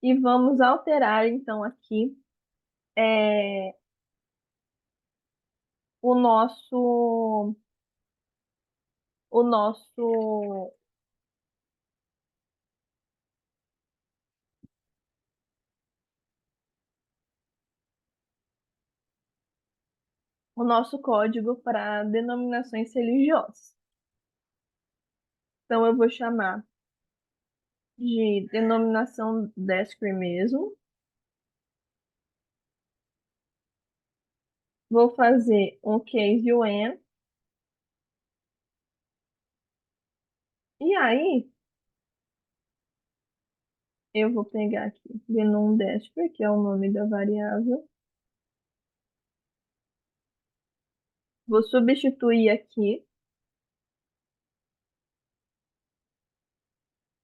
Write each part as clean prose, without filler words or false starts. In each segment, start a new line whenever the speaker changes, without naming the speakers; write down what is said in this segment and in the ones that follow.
E vamos alterar, então, aqui é, o nosso, o nosso, o nosso código para denominações religiosas. Então, eu vou chamar de denominação Descre mesmo. Vou fazer um case when. E aí, eu vou pegar aqui denom Descre, que é o nome da variável. Vou substituir aqui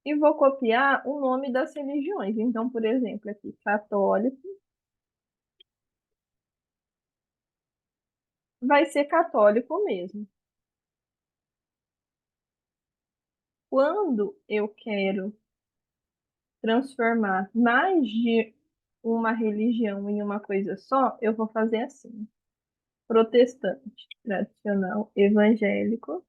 e vou copiar o nome das religiões. Então, por exemplo, aqui, católico, vai ser católico mesmo. Quando eu quero transformar mais de uma religião em uma coisa só, eu vou fazer assim: protestante, tradicional, evangélico.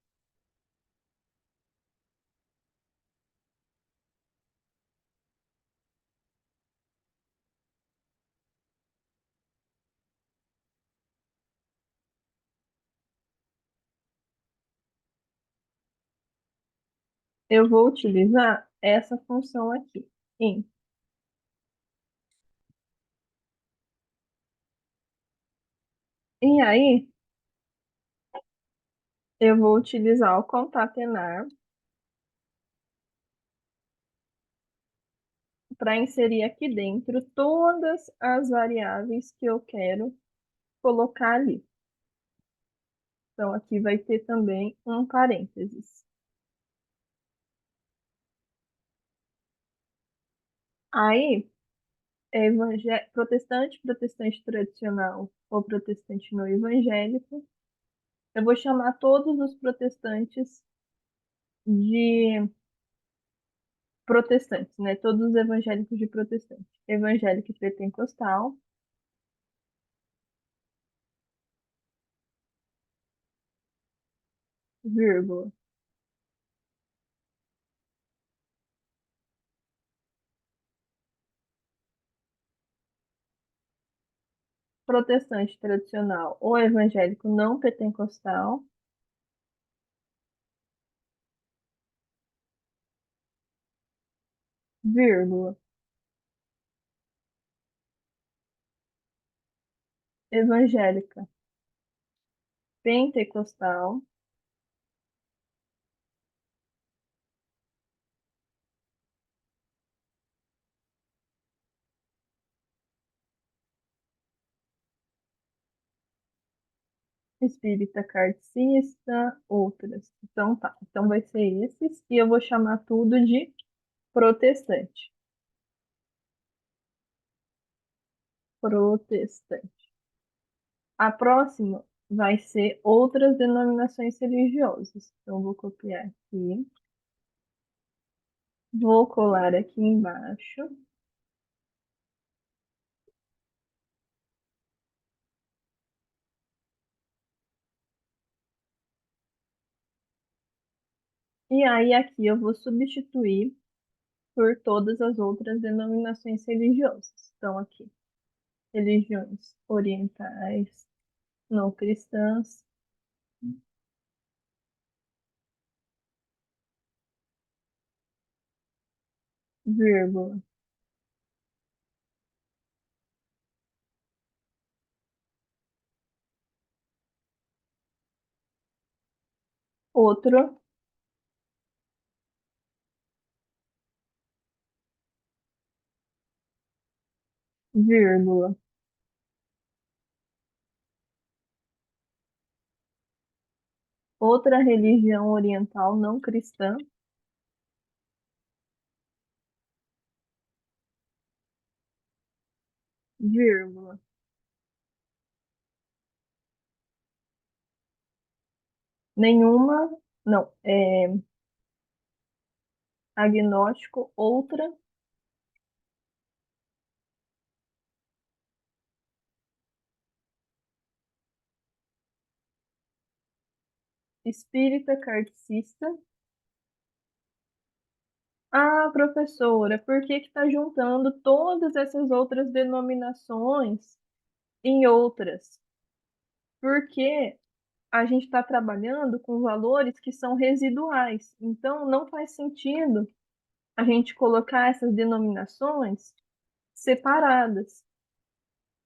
Eu vou utilizar essa função aqui, in. E aí, eu vou utilizar o concatenar para inserir aqui dentro todas as variáveis que eu quero colocar ali. Então, aqui vai ter também um parênteses. Aí, protestante, protestante tradicional ou protestante não evangélico, eu vou chamar todos os protestantes de protestantes, né? Todos os evangélicos de protestante. Evangélico e pentecostal, vírgula. Protestante tradicional ou evangélico não pentecostal, vírgula. Evangélica pentecostal, espírita kardecista, outras. Então tá. Então vai ser esses e eu vou chamar tudo de protestante. Protestante. A próxima vai ser outras denominações religiosas. Então vou copiar aqui, vou colar aqui embaixo. E aí aqui eu vou substituir por todas as outras denominações religiosas. Então aqui, religiões orientais, não cristãs, vírgula. Outro, vírgula. Outra religião oriental não cristã, vírgula. Nenhuma, não, agnóstico, outra espírita kardecista. Ah, professora, por que que está juntando todas essas outras denominações em outras? Porque a gente está trabalhando com valores que são residuais. Então, não faz sentido a gente colocar essas denominações separadas,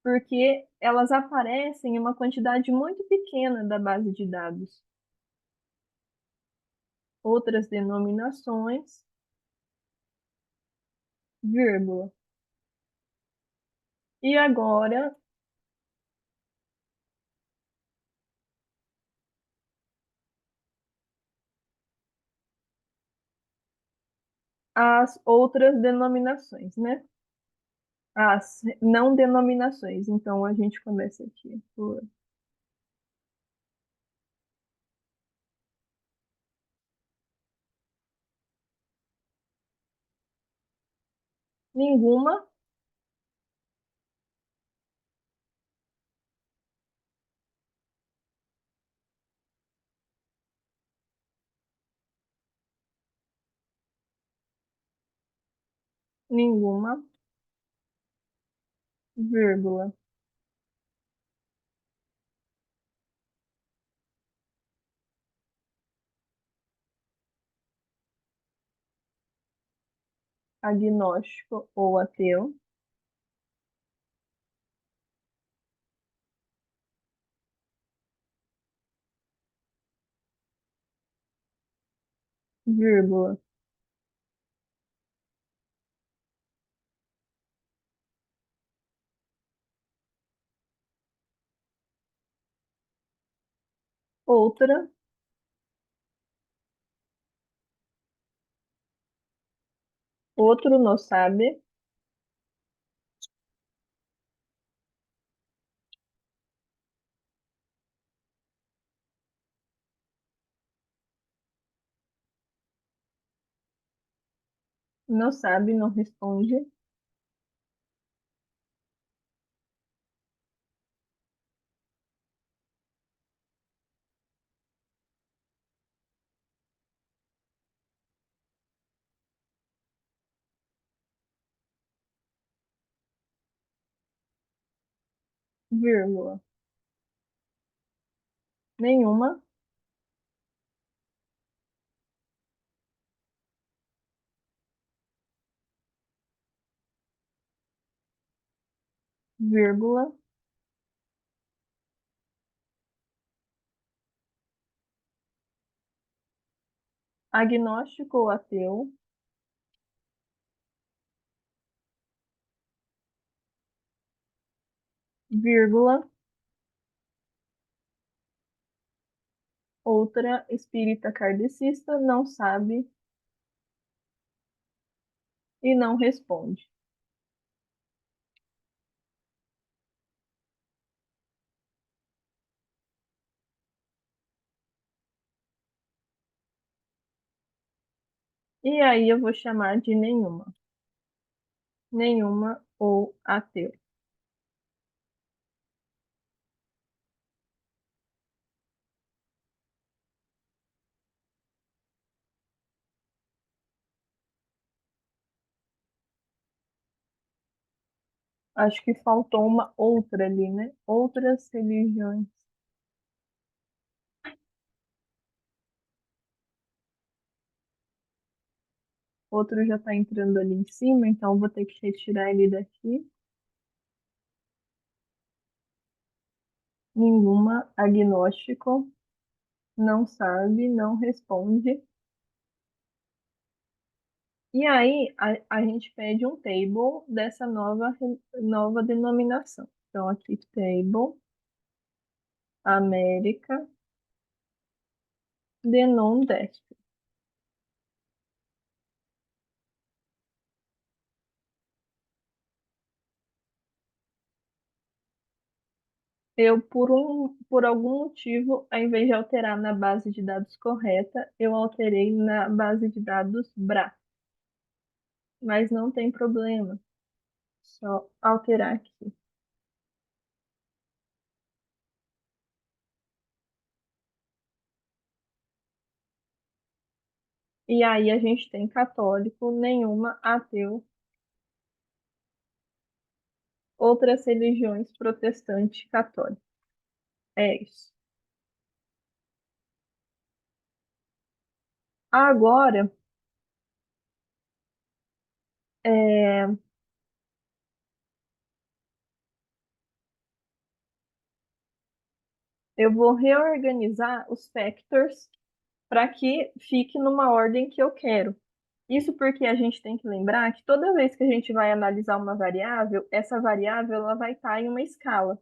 porque elas aparecem em uma quantidade muito pequena da base de dados. Outras denominações, vírgula. E agora, as outras denominações, né? As não denominações. Então, a gente começa aqui por nenhuma, nenhuma, vírgula. Agnóstico ou ateu, vírgula. Outra, outro não sabe, não sabe, não responde, vírgula. Nenhuma, vírgula. Agnóstico ou ateu, vírgula. Outra, espírita kardecista, não sabe e não responde. E aí eu vou chamar de nenhuma. Nenhuma ou ateu. Acho que faltou uma outra ali, né? Outras religiões. Outro já está entrando ali em cima, então vou ter que retirar ele daqui. Nenhuma, agnóstico, não sabe, não responde. E aí a gente pede um table dessa nova denominação. Então aqui table, América, denom desp. Eu, por algum motivo, ao invés de alterar na base de dados correta, eu alterei na base de dados BRA. Mas não tem problema, só alterar aqui. E aí a gente tem católico, nenhuma, ateu, outras religiões, protestante, católico. É isso. Agora, é, eu vou reorganizar os factors para que fique numa ordem que eu quero. Isso porque a gente tem que lembrar que toda vez que a gente vai analisar uma variável, essa variável ela vai estar em uma escala.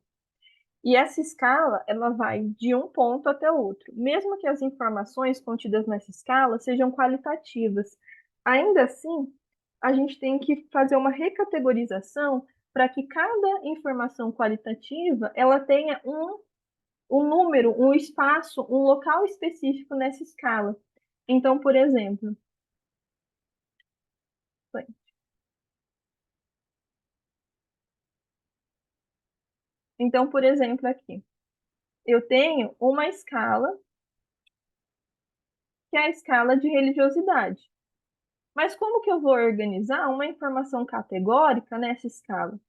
E essa escala, ela vai de um ponto até o outro. Mesmo que as informações contidas nessa escala sejam qualitativas, ainda assim, a gente tem que fazer uma recategorização para que cada informação qualitativa ela tenha um número, um espaço, um local específico nessa escala. Então, por exemplo, aqui, eu tenho uma escala que é a escala de religiosidade. Mas como que eu vou organizar uma informação categórica nessa escala?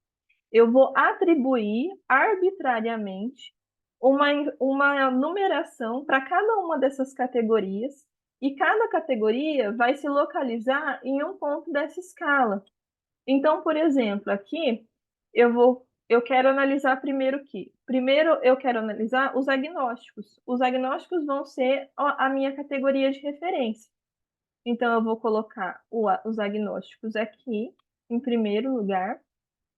Eu vou atribuir arbitrariamente uma numeração para cada uma dessas categorias, e cada categoria vai se localizar em um ponto dessa escala. Então, por exemplo, aqui eu quero analisar primeiro que, primeiro eu quero analisar os agnósticos. Os agnósticos vão ser a minha categoria de referência. Então, eu vou colocar os agnósticos aqui, em primeiro lugar.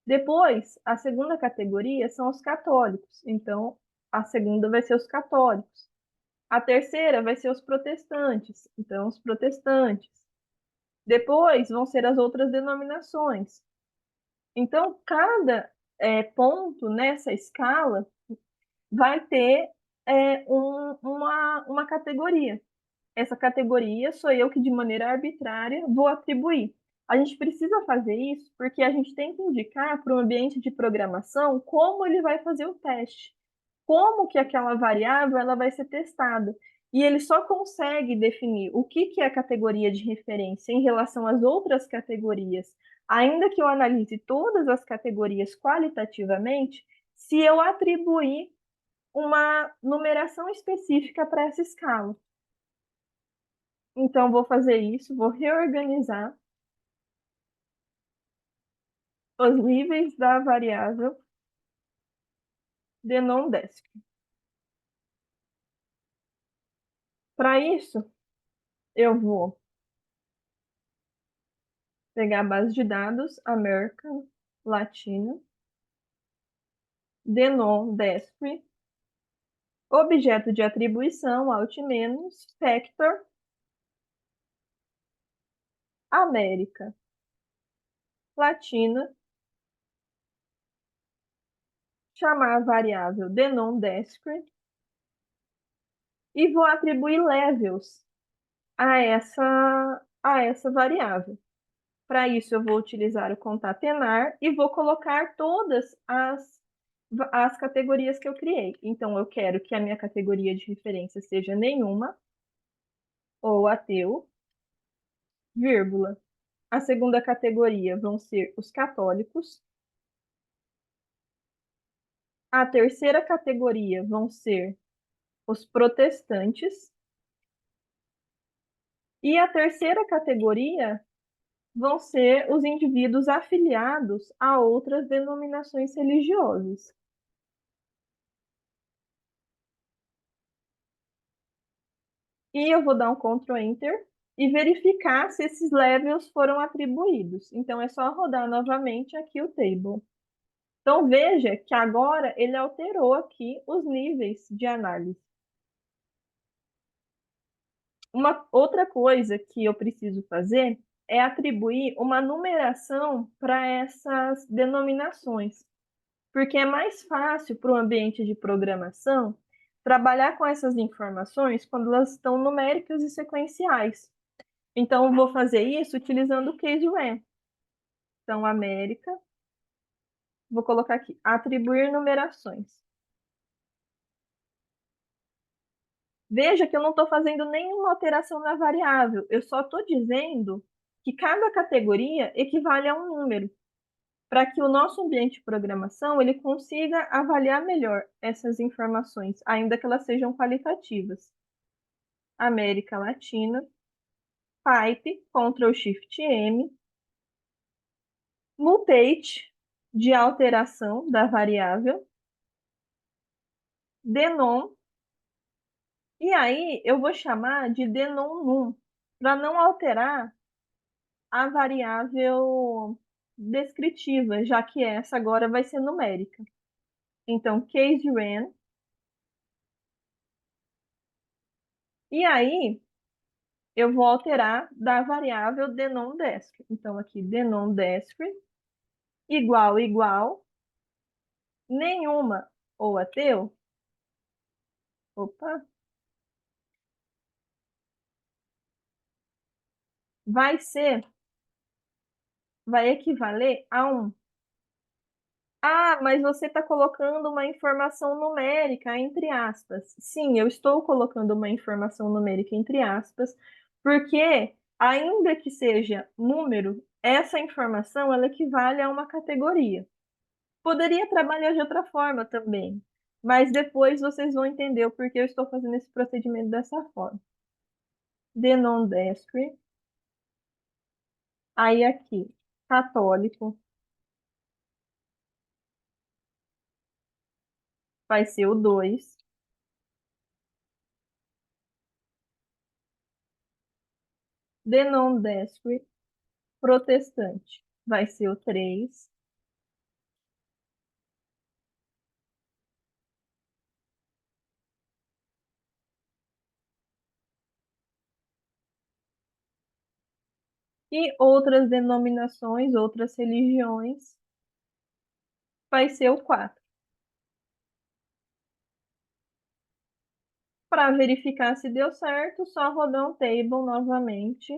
Depois, a segunda categoria são os católicos. Então, a segunda vai ser os católicos. A terceira vai ser os protestantes. Então, os protestantes. Depois vão ser as outras denominações. Então, cada ponto nessa escala vai ter uma categoria. Essa categoria sou eu que, de maneira arbitrária, vou atribuir. A gente precisa fazer isso porque a gente tem que indicar para o ambiente de programação como ele vai fazer o teste, como que aquela variável ela vai ser testada. E ele só consegue definir o que é a categoria de referência em relação às outras categorias, ainda que eu analise todas as categorias qualitativamente, se eu atribuir uma numeração específica para essa escala. Então, vou fazer isso, vou reorganizar os níveis da variável de non-desk. Para isso, eu vou pegar a base de dados American Latino, denom desk, objeto de atribuição alt menos, factor, América Latina, chamar a variável denom desk e vou atribuir levels a essa variável. Para isso, eu vou utilizar o concatenar e vou colocar todas as categorias que eu criei. Então, eu quero que a minha categoria de referência seja nenhuma ou ateu, vírgula. A segunda categoria vão ser os católicos. A terceira categoria vão ser os protestantes. E a terceira categoria vão ser os indivíduos afiliados a outras denominações religiosas. E eu vou dar um Ctrl Enter e verificar se esses levels foram atribuídos. Então, é só rodar novamente aqui o table. Então, veja que agora ele alterou aqui os níveis de análise. Uma outra coisa que eu preciso fazer é atribuir uma numeração para essas denominações, porque é mais fácil para o ambiente de programação trabalhar com essas informações quando elas estão numéricas e sequenciais. Então, eu vou fazer isso utilizando o case when. Então, América, vou colocar aqui, atribuir numerações. Veja que eu não estou fazendo nenhuma alteração na variável, eu só estou dizendo que cada categoria equivale a um número, para que o nosso ambiente de programação ele consiga avaliar melhor essas informações, ainda que elas sejam qualitativas. América Latina, pipe, Ctrl Shift M, mutate de alteração da variável, denom, e aí eu vou chamar de denom num, para não alterar a variável descritiva, já que essa agora vai ser numérica. Então, case ran, e aí eu vou alterar da variável denomDesc. Então, aqui, denomDesc igual, nenhuma ou ateu, opa, vai ser, vai equivaler a um. Ah, mas você está colocando uma informação numérica entre aspas. Sim, eu estou colocando uma informação numérica entre aspas, porque ainda que seja número, essa informação ela equivale a uma categoria. Poderia trabalhar de outra forma também, mas depois vocês vão entender o porquê eu estou fazendo esse procedimento dessa forma. Denon-Desc, aí aqui, católico, vai ser o 2. Denon-Desc, protestante, vai ser o 3. E outras denominações, outras religiões, vai ser o 4. Para verificar se deu certo, só rodar um table novamente,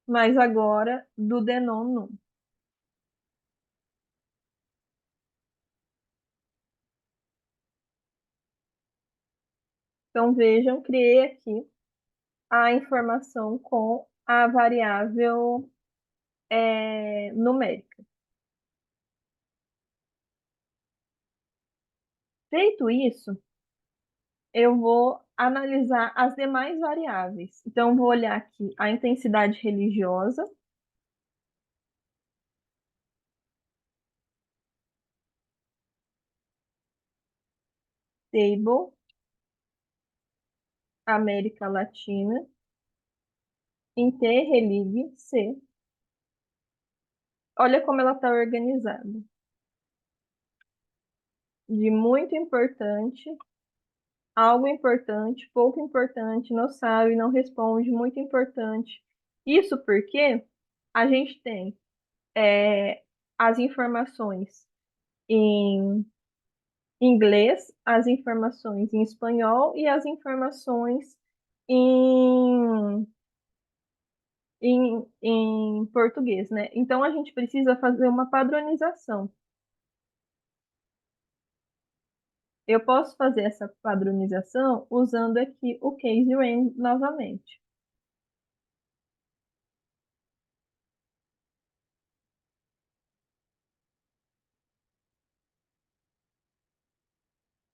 mas agora do denom num. Então vejam, criei aqui a informação com a variável numérica. Feito isso, eu vou analisar as demais variáveis. Então, vou olhar aqui a intensidade religiosa, table, América Latina, interrelig, C. Olha como ela está organizada. De muito importante, algo importante, pouco importante, não sabe, não responde, muito importante. Isso porque a gente tem as informações em inglês, as informações em espanhol e as informações em, em português, né? Então a gente precisa fazer uma padronização. Eu posso fazer essa padronização usando aqui o case range novamente.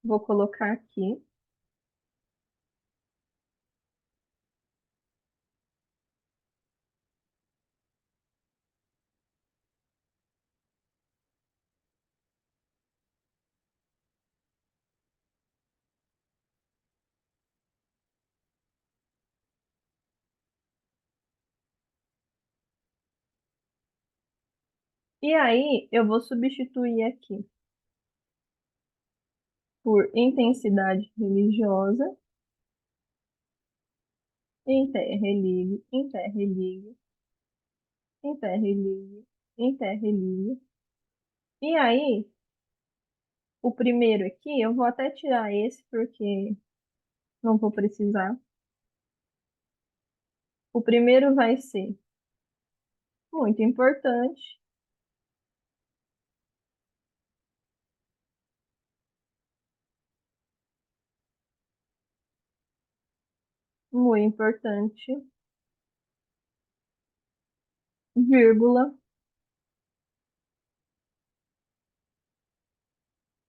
Vou colocar aqui. E aí, eu vou substituir aqui por intensidade religiosa, interreligue, interreligue, interreligue, interreligue. E aí, o primeiro aqui, eu vou até tirar esse porque não vou precisar. O primeiro vai ser muito importante. muito importante, vírgula,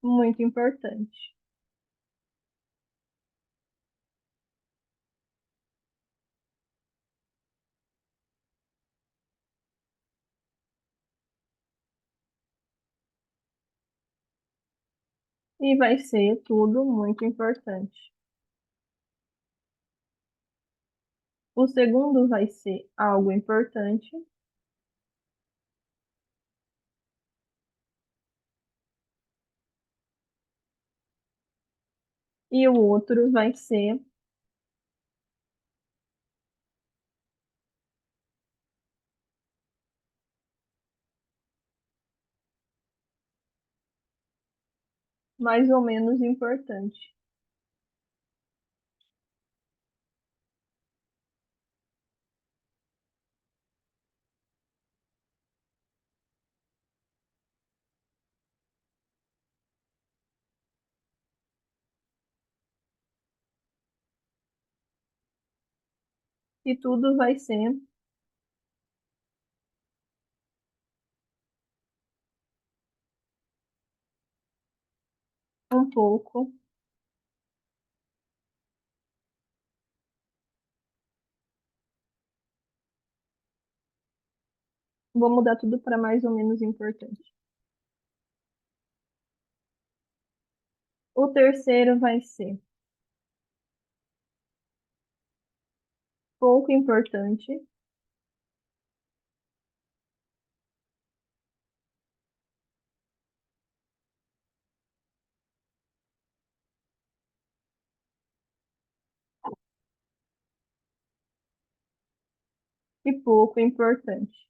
muito importante. E vai ser tudo muito importante. O segundo vai ser algo importante. E o outro vai ser mais ou menos importante. E tudo vai ser um pouco. Vou mudar tudo para mais ou menos importante. O terceiro vai ser pouco importante e pouco importante.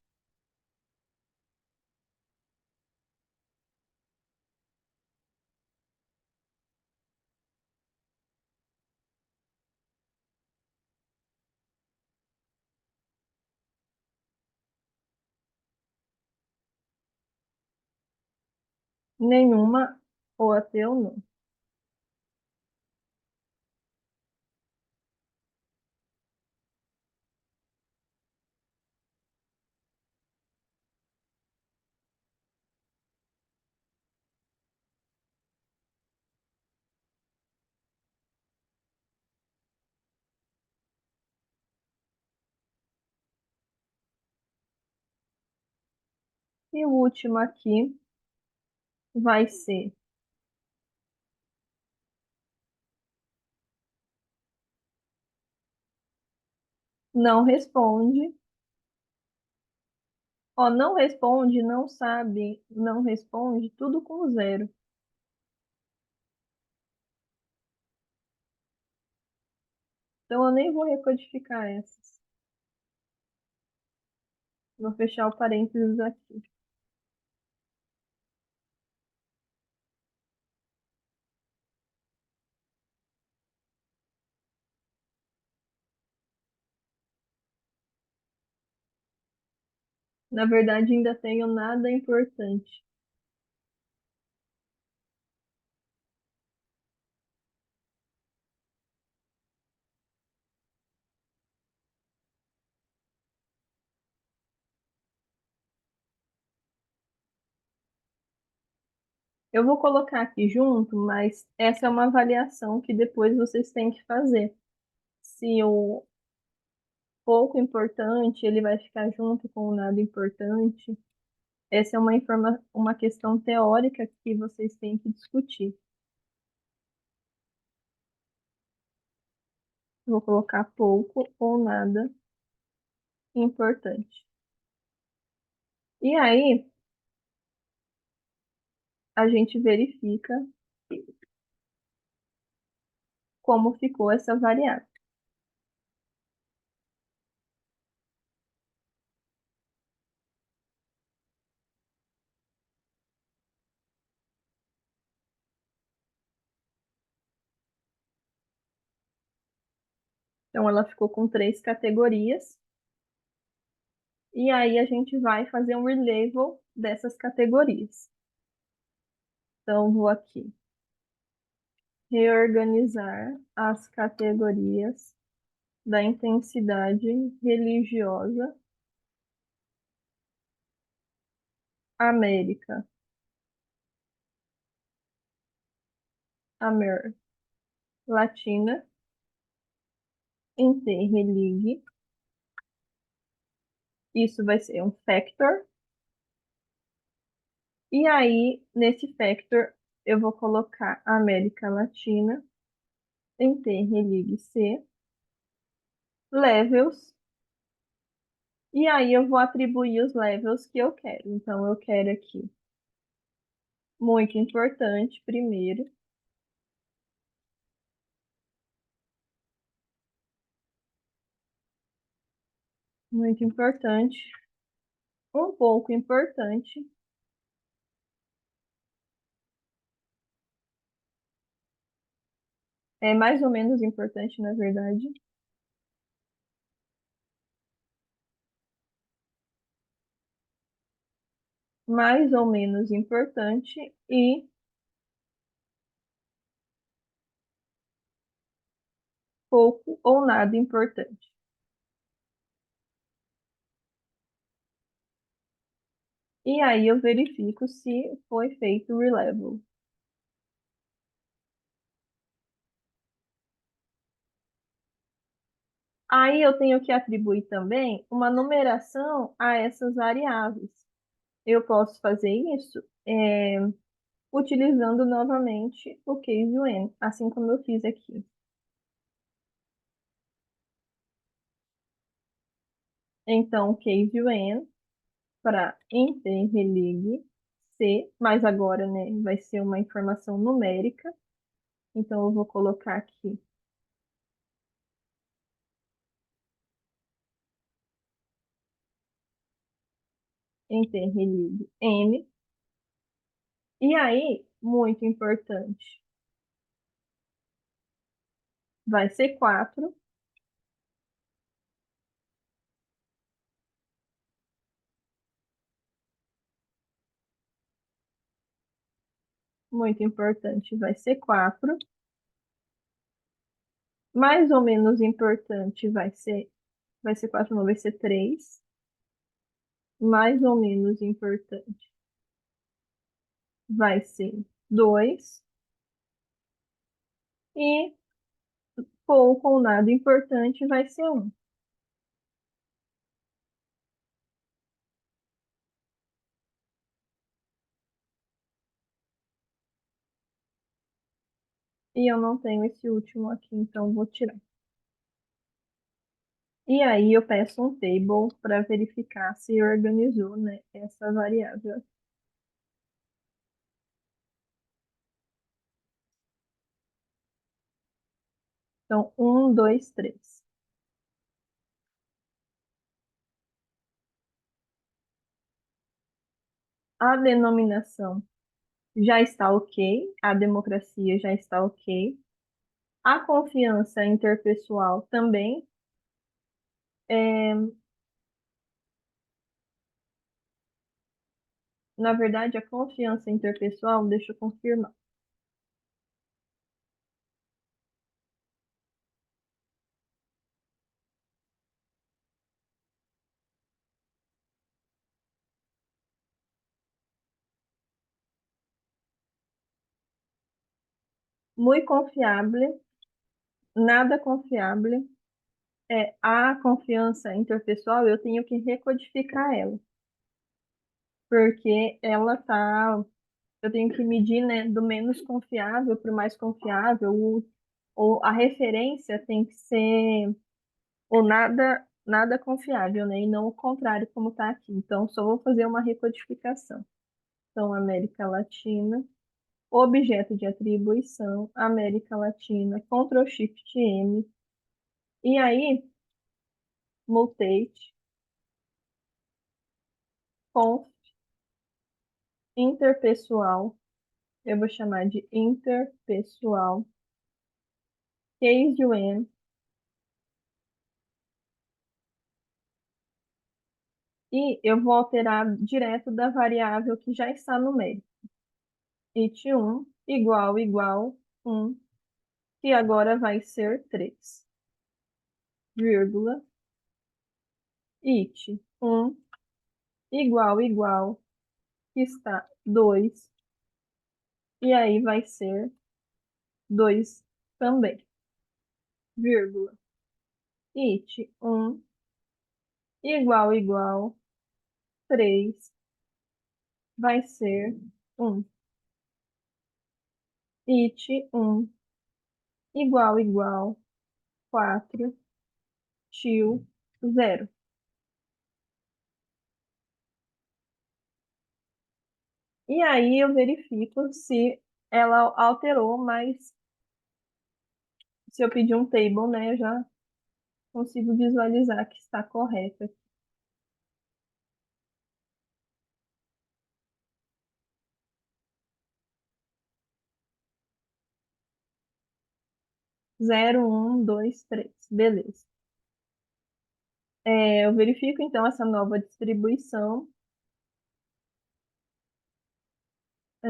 Nenhuma ou até o não. E o último aqui vai ser não responde. Ó, não responde, não sabe, não responde, tudo com zero. Então eu nem vou recodificar essas. Vou fechar o parênteses aqui. Na verdade, ainda tenho nada importante. Eu vou colocar aqui junto, mas essa é uma avaliação que depois vocês têm que fazer. Se o pouco importante, ele vai ficar junto com o nada importante. Essa é uma questão teórica que vocês têm que discutir. Vou colocar pouco ou nada importante. E aí, a gente verifica como ficou essa variável. Então, ela ficou com três categorias. E aí, a gente vai fazer um relabel dessas categorias. Então, vou aqui reorganizar as categorias da intensidade religiosa, América, Amer, Latina, interreligue. Isso vai ser um factor. E aí, nesse factor, eu vou colocar América Latina, interreligue C, levels. E aí eu vou atribuir os levels que eu quero. Então, eu quero aqui, muito importante, primeiro. Muito importante. Um pouco importante. É mais ou menos importante, na verdade. Mais ou menos importante e pouco ou nada importante. E aí eu verifico se foi feito o relevel. Aí eu tenho que atribuir também uma numeração a essas variáveis. Eu posso fazer isso utilizando novamente o case when, assim como eu fiz aqui. Então, case when para interreligue C, mas agora, né, vai ser uma informação numérica. Então, eu vou colocar aqui interreligue N. E aí, muito importante, vai ser 4. Muito importante, vai ser 4. Mais ou menos importante vai ser 4 não, vai ser 3. Mais ou menos importante vai ser 2. E pouco ou nada importante vai ser 1. E eu não tenho esse último aqui, então vou tirar. E aí eu peço um table para verificar se organizou, né, essa variável. Então, 1, 2, 3. A denominação já está ok, a democracia já está ok, a confiança interpessoal também. É, na verdade, a confiança interpessoal, deixa eu confirmar. Muito confiável, nada confiável. A confiança interpessoal, eu tenho que recodificar ela, porque ela tá, eu tenho que medir, né, do menos confiável para o mais confiável, ou a referência tem que ser o nada confiável, né, e não o contrário como está aqui. Então, só vou fazer uma recodificação. Então, América Latina, objeto de atribuição, América Latina, Ctrl Shift M, e aí, mutate, conf, interpessoal, eu vou chamar de interpessoal, case when, e eu vou alterar direto da variável que já está no meio. It1 igual 1, que agora vai ser 3. vírgula, it, igual, que está 2, e aí vai ser 2 também, vírgula, it, igual, 3, vai ser 1, it, igual, 4, tio, 0. E aí eu verifico se ela alterou, mas se eu pedir um table, né, eu já consigo visualizar que está correta. 0, 1, 2, 3. Beleza. Eu verifico então essa nova distribuição. É,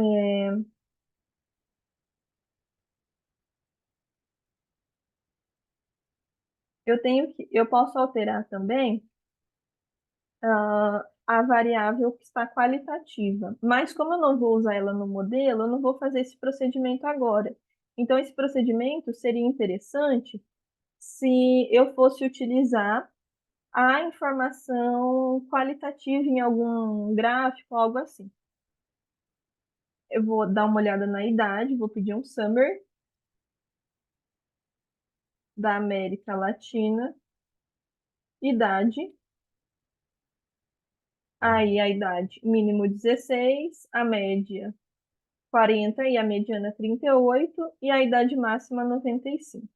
eu posso alterar também a variável que está qualitativa. Mas como eu não vou usar ela no modelo, eu não vou fazer esse procedimento agora. Então, esse procedimento seria interessante se eu fosse utilizar a informação qualitativa em algum gráfico, algo assim. Eu vou dar uma olhada na idade, vou pedir um summary da América Latina, idade, aí a idade mínimo 16, a média 40 e a mediana 38 e a idade máxima 95.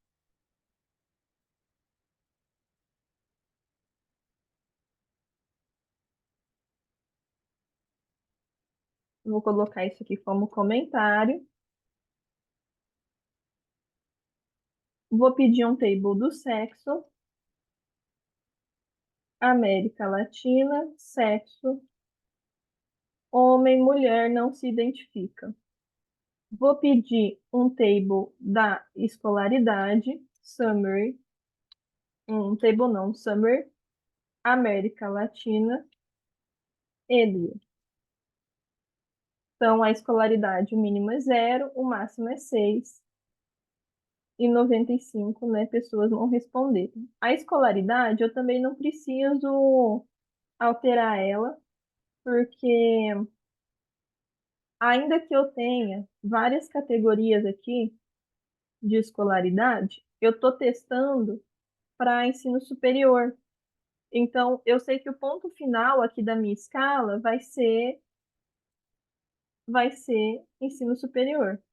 Vou colocar isso aqui como comentário. Vou pedir um table do sexo, América Latina, sexo, homem, mulher, não se identifica. Vou pedir um table da escolaridade, summary, um table não, summary, América Latina, ELIA. Então, a escolaridade, o mínimo é 0, o máximo é 6, e 95, né, pessoas não responderam. A escolaridade, eu também não preciso alterar ela, porque ainda que eu tenha várias categorias aqui de escolaridade, eu estou testando para ensino superior. Então, eu sei que o ponto final aqui da minha escala vai ser ensino superior.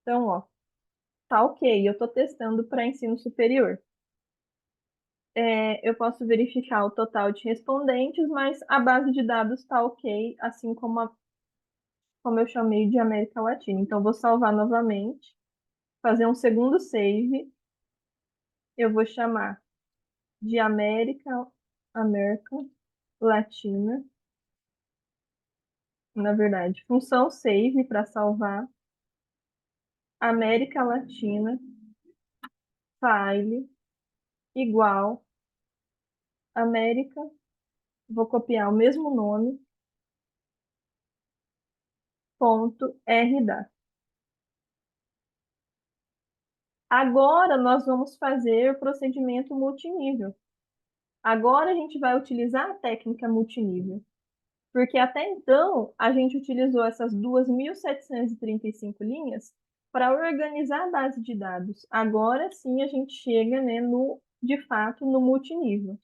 Então, ó, tá ok, eu estou testando para ensino superior. Eu posso verificar o total de respondentes, mas a base de dados está ok, assim como eu chamei de América Latina. Então, vou salvar novamente, fazer um segundo save. Eu vou chamar de América Latina. Na verdade, função save para salvar. América Latina, file, igual, América, vou copiar o mesmo nome, ponto, RDA. Agora nós vamos fazer o procedimento multinível. Agora a gente vai utilizar a técnica multinível, porque até então a gente utilizou essas 2.735 linhas para organizar a base de dados. Agora sim a gente chega, né, de fato, no multinível.